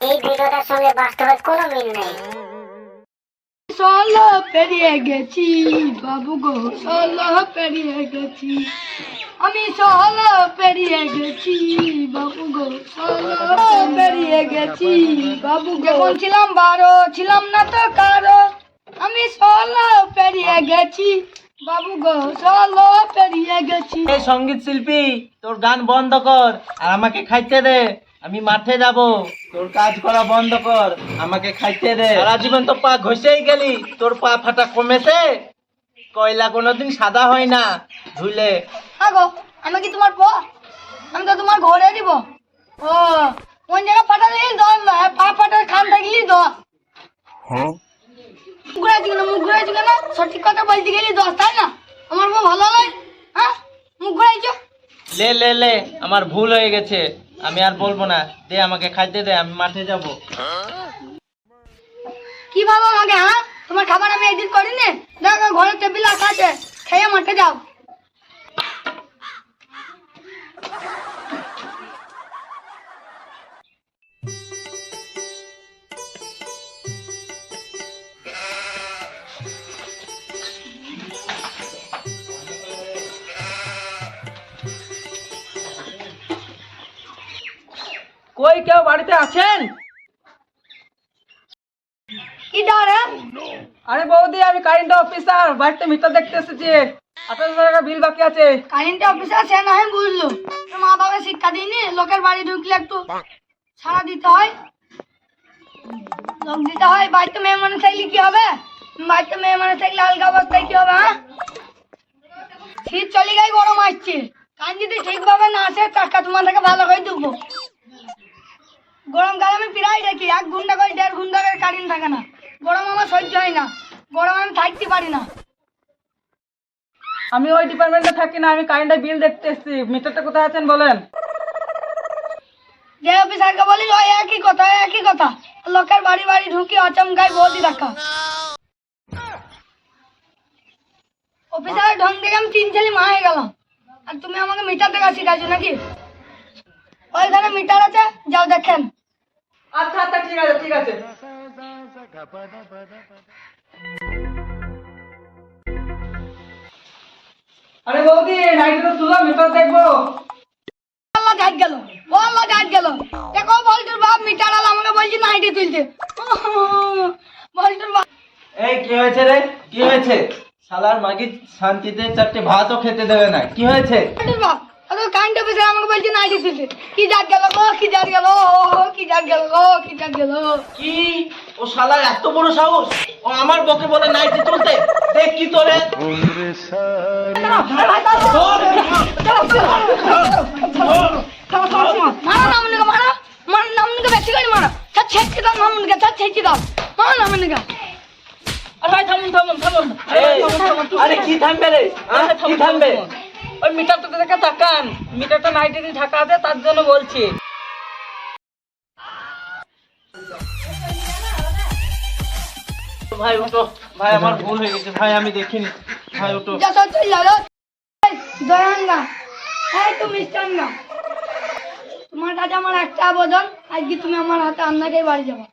এই ভিডিওটার সঙ্গে বাস্তবের কোনো মিল নেই। 16 পেরিয়ে গেছি বাবু গো, 16 পেরিয়ে গেছি আমি, 16 পেরিয়ে গেছি বাবু গো, 16 পেরিয়ে গেছি বাবু গো। যখন ছিলাম 12 ছিলাম না তো কারো, আমি 16 পেরিয়ে গেছি বাবু গো, 16 পেরিয়ে গেছি। এই সঙ্গীত শিল্পী, তোর গান বন্ধ কর আর আমাকে খাইতে দে। আমি মাঠে যাব, তোর কাজ করা বন্ধ কর, আমাকে খাইতে দে। সারা জীবন তো পা ঘষেই গেলি, তোর পা ফাটা কমেছে? কয়লা কোনোদিন সাদা হয় না ধুইলে। আগো আমি কি তোমার পর? আমি তো তোমার ঘরে দিব। ও কোন জায়গা ফাটা দিলি দশ না, পা ফাটা খান থাকলি দশ। মুখ ঘুরাইছি কেন? সঠিক কথা বলতে গেলি দশ, তাই না? আমার বউ ভালো নয়, হ্যাঁ? মুখ ঘুরাইছো। লে লে লে, আমার ভুল হয়ে গেছে, আমি আর বলবো না। দে আমাকে খাইতে দে, আমি মাঠে যাব। কি ভাবো আমাকে, হ্যাঁ? তোমার খাবার আমি একদিন করিনি? দেখো ঘরের টেবিল রাখা আছে, খেয়ে মাঠে যাও। কই কেউ বাড়িতে আছেন? কি ডারে? আরে বৌদি, আমি কারেন্ট অফিসার, বাড়িতে মিটার দেখতে এসেছি। 28,000 টাকা বিল বাকি আছে। কারেন্ট অফিসে আছে না, আমি বুঝলো। তোর মা বাবা শিক্ষা দিইনি লোকের বাড়ি ঢুকলে একটু ছাড়া দিতে হয়, লোক দিতে হয়। বাড়িতে মেয়ে মানুষ থাকলে কি হবে? বাড়িতে মেয়ে মানুষ থাকলে হালকা অবস্থায় কি হবে, হ্যাঁ? শীত চলে গেলে গরম আসছে, কান যদি ঠিকভাবে না আসে টাকা তোমার থেকে ভালো করে দেবো। গরমকালে আমি প্রায় দেখি 1 ঘন্টা করে 1.5 ঘন্টা করে কারেন্ট থাকে না। গরম আমার সহ্য হয় না, গরম আমি থাকতে পারি না। আমি ওই ডিপার্টমেন্টে থাকি না, আমি কারেন্টের বিল দেখতে এসেছি। মিটারটা কোথায় আছেন বলেন? যে অফিসারকে বলি ওই একই কথা, একই কথা। লোকের বাড়ি বাড়ি ঢুকি আচমকায় বলতে দেখা। অফিসারের ঢং দেখে আমি 3 ছেলে মা হয়ে গেলাম। আর তুমি আমাকে মিটার দেখা শিখাইছো নাকি? ওইখানে মিটার আছে, যাও দেখেন। আচ্ছা আচ্ছা, ঠিক আছে ঠিক আছে। আরে বৌদি, নাইটটা তুলো, মিটার দেখবো। আল্লাহ গাইড গেল, ও আল্লাহ গাইড গেল। দেখো বলটুর বাপ মিটার আলা আমাকে বলছি নাইটি তুলতে। বলটুর বাপ। এই কি হয়েছে রে? কি হয়েছে? শালার মাগি শান্তিতে 4টে ভাতও খেতে দেবে না। কি হয়েছে? বলটুর বাপ আরে কারেন্ট অফিসার আমাকে বলছি নাইটি তুলতে। কি জাগ গেল গো, কি জাগ গেল, কি জাগ গেল গো, কি জাগ গেল। কি ও শালার এত বড় সাহস? ও আমার বকে বলে নাইটি তুলতে? দেখ কি তোরে। মারা নামুনিকে, মারা মারা নামুনিকে, বেশি করে মারা। তার ছেঁচি দাও নামুনিকে, তার ছেঁচি দাও। মারা নামুনিকে। আরে ভাই থামুন থামুন থামুন। আরে কি থামবে রে? কি থামবে? ওই মিটারটা দেখে তাকান, মিটারটা নাইটি দিয়ে ঢাকা আছে, তার জন্য বলছি। ভাই ওঠো, ভাই আমার ভুল হয়ে গেছে, ভাই আমি দেখিনি। ভাই ওঠো। যা চল চল যাও। দয়াঙ্গা, এই তুমি মিষ্টাঙ্গা, তোমার কাছে আমার একটা আবেদন, আজকে তুমি আমার হাতে আন্নাকে বাড়ি যাবো।